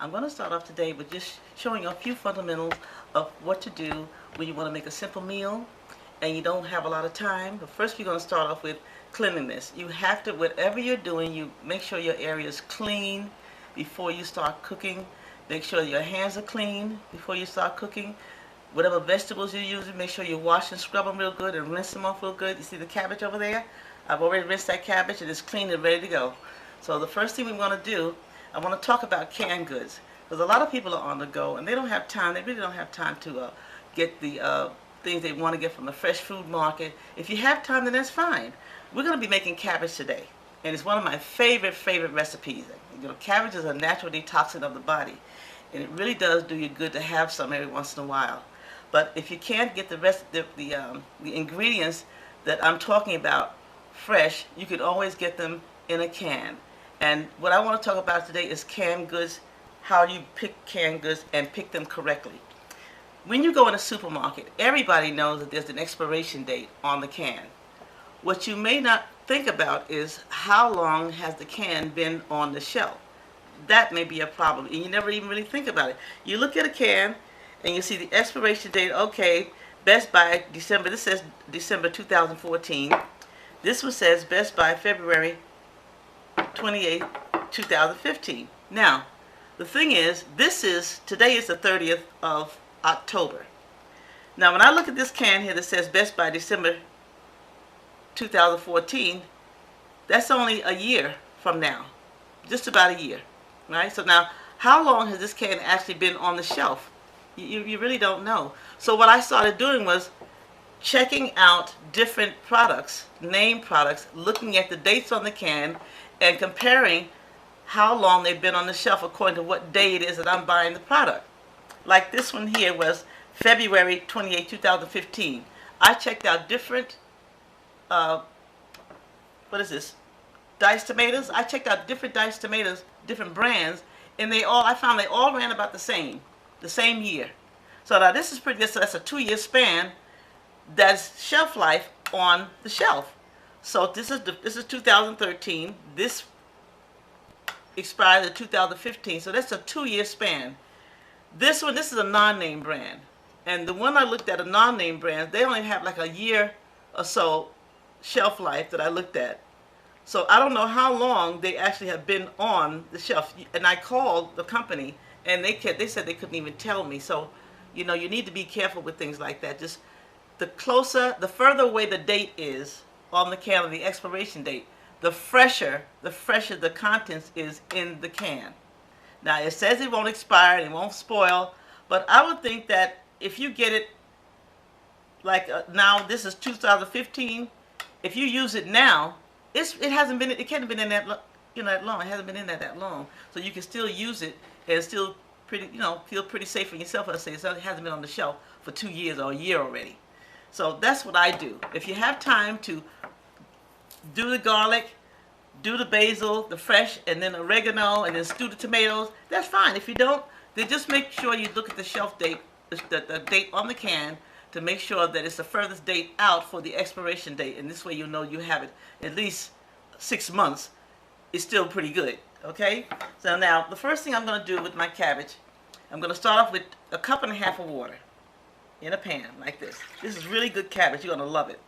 I'm going to start off today with just showing you a few fundamentals of what to do when you want to make a simple meal and you don't have a lot of time. But first we're going to start off with cleanliness. You have to, whatever you're doing, you make sure your area is clean before you start cooking. Make sure your hands are clean before you start cooking. Whatever vegetables you're using, make sure you wash and scrub them real good and rinse them off real good. You see the cabbage over there? I've already rinsed that cabbage and it's clean and ready to go. So the first thing we want to do, I want to talk about canned goods. Because a lot of people are on the go and they don't have time, they really don't have time to get the things they want to get from the fresh food market. If you have time, then that's fine. We're going to be making cabbage today. And it's one of my favorite recipes. You know, cabbage is a natural detoxant of the body. And it really does do you good to have some every once in a while. But if you can't get the rest of the ingredients that I'm talking about fresh, you can always get them in a can. And what I want to talk about today is canned goods, how you pick canned goods and pick them correctly. When you go in a supermarket, everybody knows that there's an expiration date on the can. What you may not think about is how long has the can been on the shelf. That may be a problem, and you never even really think about it. You look at a can and you see the expiration date, okay, Best By December, this says December 2014. This one says Best By February 28, 2015. Now, the thing is, today is the 30th of October. Now, when I look at this can here that says Best By December 2014, that's only a year from now. Just about a year, right? So now, how long has this can actually been on the shelf? You really don't know. So what I started doing was checking out different products, name products, looking at the dates on the can and comparing how long they've been on the shelf according to what day it is that I'm buying the product. Like this one here was February 28, 2015. I checked out different, what is this? Diced tomatoes. I checked out different diced tomatoes, different brands, and I found they all ran about the same year. So now this is that's a 2-year span. That's shelf life on the shelf. So this is 2013. This expired in 2015. So that's a 2-year span. This is a non-name brand, and the one I looked at, a non-name brand, they only have like a year or so shelf life that I looked at. So I don't know how long they actually have been on the shelf. And I called the company, and they said they couldn't even tell me. So, you know, you need to be careful with things like that. Just the further away the date is on the can, or the expiration date, the fresher the contents is in the can. Now, it says it won't expire and it won't spoil, but I would think that if you get it, like now, this is 2015. If you use it now, it can't have been in that long. It hasn't been in there that long, so you can still use it and still feel pretty safe for yourself. I say it hasn't been on the shelf for 2 years or a year already. So that's what I do. If you have time to do the garlic, do the basil, the fresh, and then oregano, and then stew the tomatoes, that's fine. If you don't, then just make sure you look at the shelf date, the date on the can, to make sure that it's the furthest date out for the expiration date. And this way you know you have it at least 6 months. It's still pretty good, okay? So now, the first thing I'm going to do with my cabbage, I'm going to start off with a 1.5 cups of water in a pan like this. This is really good cabbage. You're going to love it.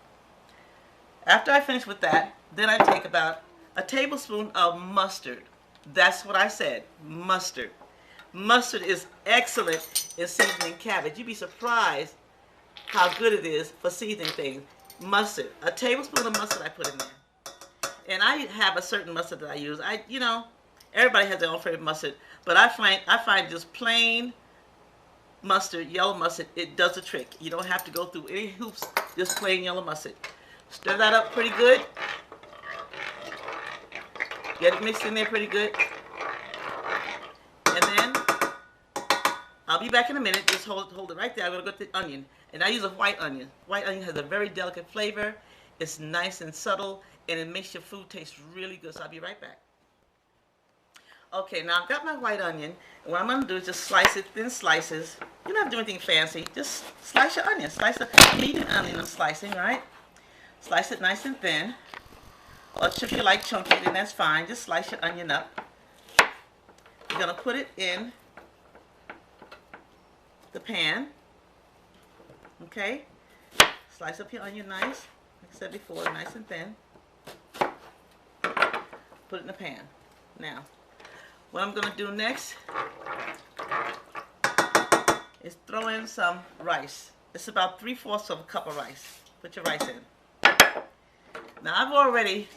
After I finish with that, then I take about a tablespoon of mustard. That's what I said, mustard. Mustard is excellent in seasoning cabbage. You'd be surprised how good it is for seasoning things. Mustard, a tablespoon of mustard I put in there. And I have a certain mustard that I use. Everybody has their own favorite mustard, but I find just plain mustard, yellow mustard, it does the trick. You don't have to go through any hoops, just plain yellow mustard. Stir that up pretty good. Get it mixed in there pretty good. And then I'll be back in a minute. Just hold it right there. I'm going to go to the onion. And I use a white onion. White onion has a very delicate flavor. It's nice and subtle, and it makes your food taste really good. So I'll be right back. Okay, now I've got my white onion, and what I'm going to do is just slice it thin slices. You don't have to do anything fancy. Just slice your onion. Slice the medium onion of slicing, right? Slice it nice and thin. Or if you like chunky, then that's fine. Just slice your onion up. You're going to put it in the pan. Okay? Slice up your onion nice. Like I said before, nice and thin. Put it in the pan. Now, what I'm going to do next is throw in some rice. It's about 3/4 of a cup of rice. Put your rice in. Now, I've already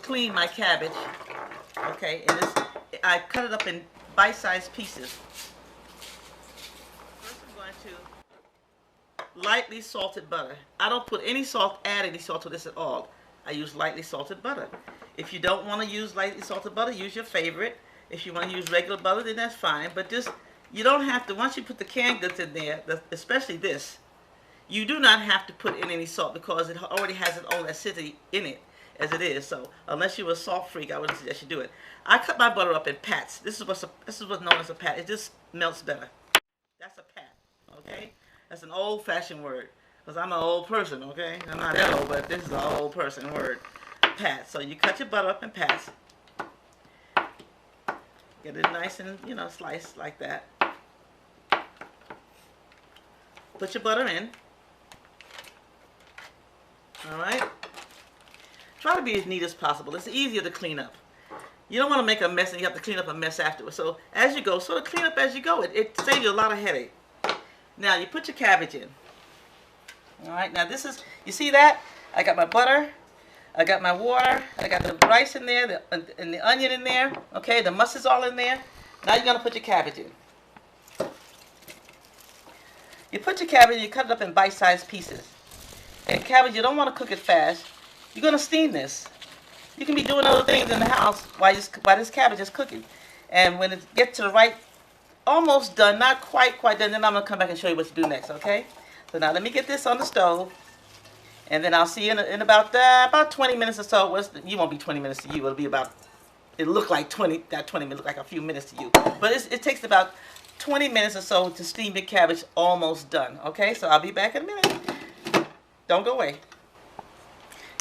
cleaned my cabbage. Okay, and I cut it up in bite-sized pieces. First, I'm going to lightly salted butter. I don't put any salt, add any salt to this at all. I use lightly salted butter. If you don't want to use lightly salted butter, use your favorite. If you want to use regular butter, then that's fine. But just, you don't have to, once you put the canned goods in there, especially this, you do not have to put in any salt because it already has its own acidity in it as it is. So unless you're a salt freak, I wouldn't suggest you do it. I cut my butter up in pats. This is what's known as a pat. It just melts better. That's a pat, okay? That's an old-fashioned word because I'm an old person, okay? I'm not that old, but this is an old person word. Pat. So you cut your butter up in pats. Get it nice and, sliced like that. Put your butter in. Alright? Try to be as neat as possible. It's easier to clean up. You don't want to make a mess and you have to clean up a mess afterwards. So as you go, sort of clean up as you go. It saves you a lot of headache. Now you put your cabbage in. Alright, now this is, you see that? I got my butter. I got my water. I got the rice in there and the onion in there. Okay, the mustard's all in there. Now you're going to put your cabbage in. You put your cabbage and you cut it up in bite-sized pieces. And cabbage, you don't want to cook it fast. You're going to steam this. You can be doing other things in the house while this cabbage is cooking. And when it gets to the right, almost done, not quite done, then I'm going to come back and show you what to do next, okay? So now let me get this on the stove. And then I'll see you in about 20 minutes or so. You won't be 20 minutes to you. It'll be about, it'll look like 20 minutes look like a few minutes to you. But it takes about 20 minutes or so to steam your cabbage almost done. Okay, so I'll be back in a minute. Don't go away.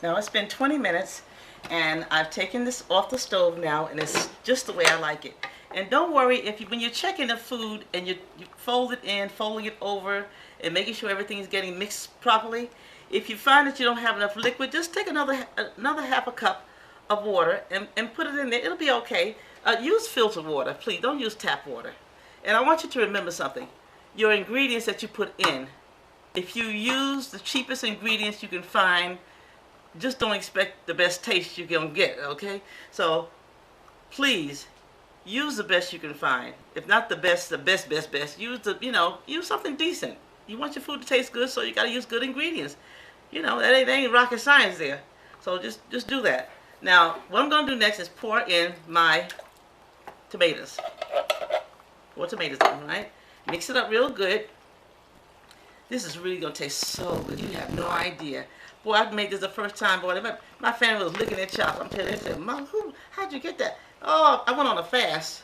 Now it's been 20 minutes and I've taken this off the stove now and it's just the way I like it. And don't worry when you're checking the food and you fold it in, folding it over and making sure everything is getting mixed properly. If you find that you don't have enough liquid, just take another half a cup of water and put it in there. It'll be okay. Use filtered water, please. Don't use tap water. And I want you to remember something. Your ingredients that you put in, if you use the cheapest ingredients you can find, just don't expect the best taste you're going to get, okay? So, please, use the best you can find. If not the best, the best. Use something decent. You want your food to taste good, so you got to use good ingredients. That ain't rocket science there. So just do that. Now, what I'm going to do next is pour in my tomatoes. Pour tomatoes in, right? Mix it up real good. This is really going to taste so good. You have no idea. Boy, I've made this the first time. Boy, my family was licking their chops. I'm telling you, they said, Mom, how'd you get that? Oh, I went on a fast.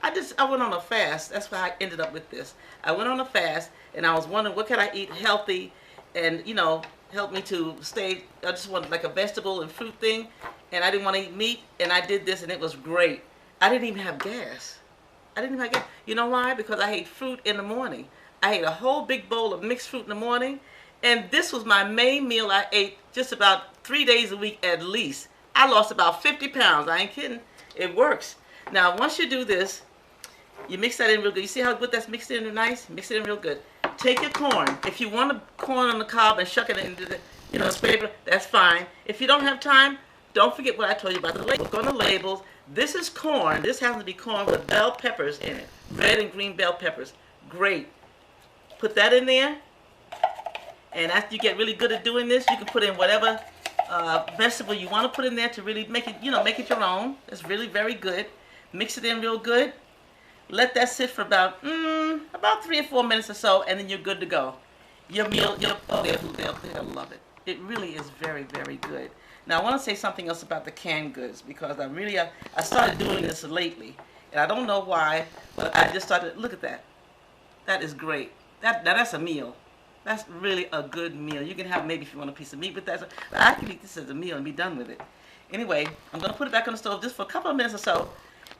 I went on a fast. That's why I ended up with this. I went on a fast, and I was wondering what could I eat healthy and, help me to stay. I just wanted like a vegetable and fruit thing, and I didn't want to eat meat, and I did this, and it was great. I didn't even have gas. You know why? Because I ate fruit in the morning. I ate a whole big bowl of mixed fruit in the morning, and this was my main meal I ate just about 3 days a week at least. I lost about 50 pounds. I ain't kidding. It works. Now, once you do this, you mix that in real good. You see how good that's mixed in nice? Mix it in real good. Take your corn. If you want the corn on the cob and shuck it into the scraper, that's fine. If you don't have time, don't forget what I told you about the labels. Look on the labels. This is corn. This happens to be corn with bell peppers in it. Red and green bell peppers. Great. Put that in there. And after you get really good at doing this, you can put in whatever vegetable you want to put in there to really make it, make it your own. It's really very good. Mix it in real good. Let that sit for about 3 or 4 minutes or so, and then you're good to go. Your meal, they'll love it. It really is very, very good. Now, I want to say something else about the canned goods because I started doing this lately, and I don't know why, but I just started. Look at that. That is great. That's a meal. That's really a good meal. You can have maybe if you want a piece of meat, but I can eat this as a meal and be done with it. Anyway, I'm going to put it back on the stove just for a couple of minutes or so.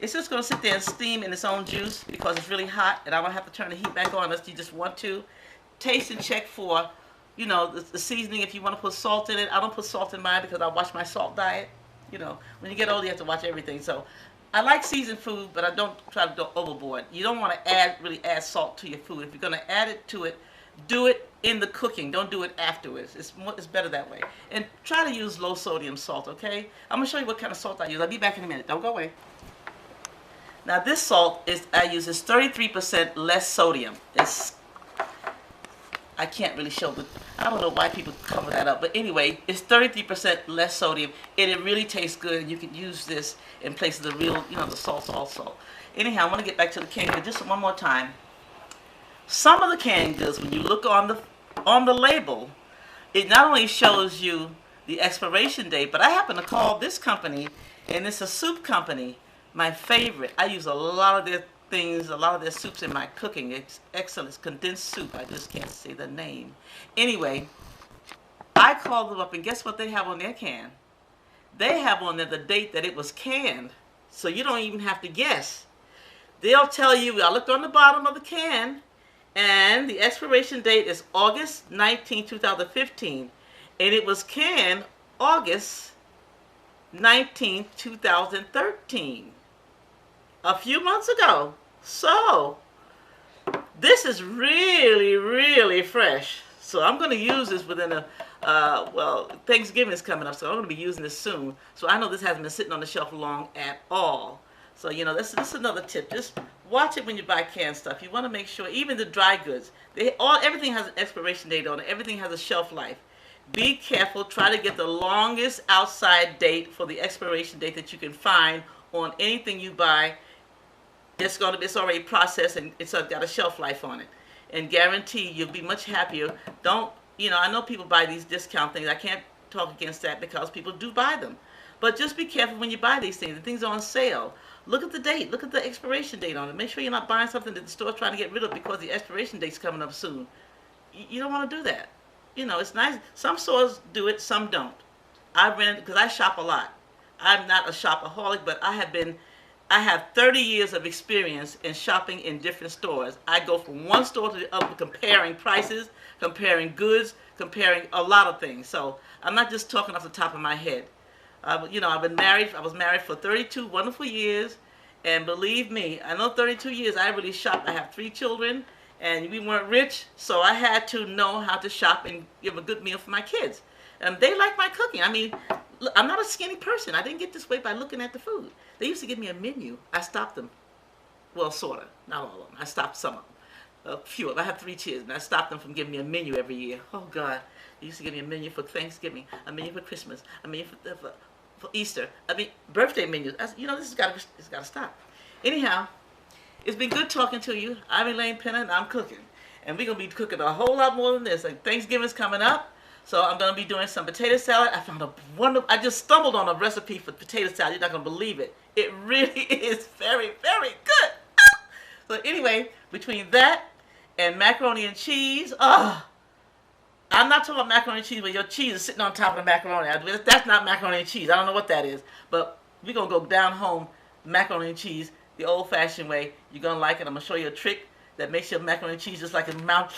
It's just going to sit there and steam in its own juice because it's really hot, and I don't have to turn the heat back on unless you just want to. Taste and check for, you know, the seasoning. If you want to put salt in it, I don't put salt in mine because I watch my salt diet. You know, when you get older, you have to watch everything. So I like seasoned food, but I don't try to go overboard. You don't want to really add salt to your food. If you're going to add it to it, do it in the cooking. Don't do it afterwards. It's better that way. And try to use low sodium salt, okay? I'm going to show you what kind of salt I use. I'll be back in a minute. Don't go away. Now this salt I use is 33% less sodium. I can't really show I don't know why people cover that up, but anyway, it's 33% less sodium, and it really tastes good, and you can use this in place of the real, you know, the salts also. Anyhow, I want to get back to the canned goods just one more time. Some of the canned goods, when you look on the label, it not only shows you the expiration date, but I happen to call this company, and it's a soup company, my favorite. I use a lot of their things, a lot of their soups in my cooking. It's excellent. It's condensed soup. I just can't say the name. Anyway, I called them up, and guess what they have on their can? They have on there the date that it was canned, so you don't even have to guess. They'll tell you, I looked on the bottom of the can, and the expiration date is August 19, 2015, and it was canned August 19, 2013, a few months ago. So this is really, really fresh. So I'm going to use this within well, Thanksgiving is coming up, so I'm going to be using this soon. So I know this hasn't been sitting on the shelf long at all. So, you know, this is another tip. Just watch it when you buy canned stuff. You want to make sure, even the dry goods, everything has an expiration date on it. Everything has a shelf life. Be careful. Try to get the longest outside date for the expiration date that you can find on anything you buy. It's already processed, and it's got a shelf life on it. And guarantee you'll be much happier. You know, I know people buy these discount things. I can't talk against that because people do buy them. But just be careful when you buy these things. The things are on sale. Look at the date. Look at the expiration date on it. Make sure you're not buying something that the store's trying to get rid of because the expiration date's coming up soon. You don't want to do that. You know, it's nice. Some stores do it, some don't. Because I shop a lot. I'm not a shopaholic, but I have 30 years of experience in shopping in different stores. I go from one store to the other, comparing prices, comparing goods, comparing a lot of things. So I'm not just talking off the top of my head. You know, I was married for 32 wonderful years, and believe me, I know 32 years I really shopped. I have 3 children, and we weren't rich, so I had to know how to shop and give a good meal for my kids. And they like my cooking. I mean, look, I'm not a skinny person. I didn't get this way by looking at the food. They used to give me a menu. I stopped them. Well, sort of. Not all of them. I stopped some of them. A few of them. I have 3 kids, and I stopped them from giving me a menu every year. Oh, God. They used to give me a menu for Thanksgiving, a menu for Christmas, a menu for Easter. I mean, birthday menus. You know, this has got to stop. Anyhow, it's been good talking to you. I'm Elaine Penner, and I'm cooking. And we're going to be cooking a whole lot more than this. Like, Thanksgiving's coming up. So I'm going to be doing some potato salad. I just stumbled on a recipe for potato salad. You're not going to believe it. It really is very, very good. So anyway, between that and macaroni and cheese, I'm not talking about macaroni and cheese where your cheese is sitting on top of the macaroni. That's not macaroni and cheese. I don't know what that is. But we're going to go down home macaroni and cheese the old-fashioned way. You're going to like it. I'm going to show you a trick that makes your macaroni and cheese just like a mouth.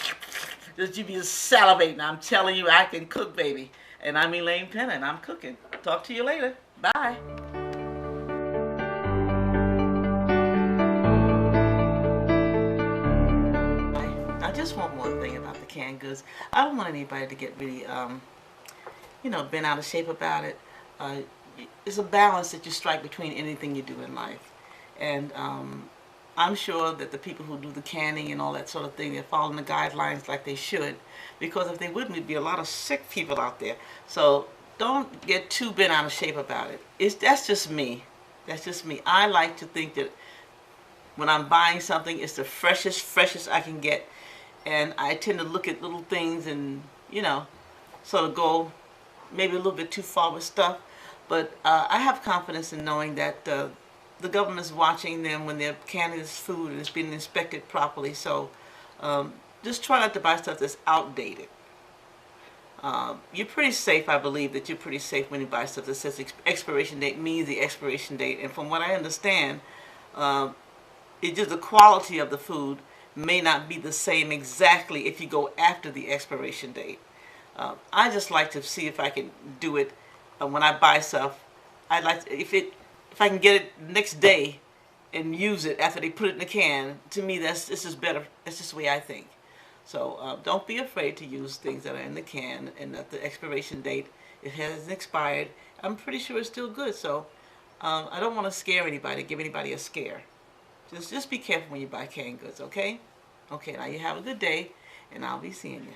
Just you be salivating. I'm telling you, I can cook, baby. And I'm Elaine Penner, and I'm cooking. Talk to you later. Bye. I just want one thing about the canned goods. I don't want anybody to get really, you know, bent out of shape about it. It's a balance that you strike between anything you do in life. And I'm sure that the people who do the canning and all that sort of thing, they're following the guidelines like they should, because if they wouldn't, there'd be a lot of sick people out there. So don't get too bent out of shape about it. That's just me. That's just me. I like to think that when I'm buying something, it's the freshest I can get. And I tend to look at little things and, you know, sort of go maybe a little bit too far with stuff. But I have confidence in knowing that the government's watching them when they're canning this food and it's being inspected properly. So just try not to buy stuff that's outdated. You're pretty safe. I believe that you're pretty safe when you buy stuff that says expiration date means the expiration date. And from what I understand, It's just the quality of the food may not be the same exactly if you go after the expiration date. I just like to see if I can do it when I buy stuff. I like to, if I can get it next day and use it after they put it in the can. To me, this is better. That's just the way I think. So don't be afraid to use things that are in the can and that the expiration date, it hasn't expired. I'm pretty sure it's still good. So I don't want to scare anybody, give anybody a scare. Just be careful when you buy canned goods, okay? Okay, now you have a good day, and I'll be seeing you.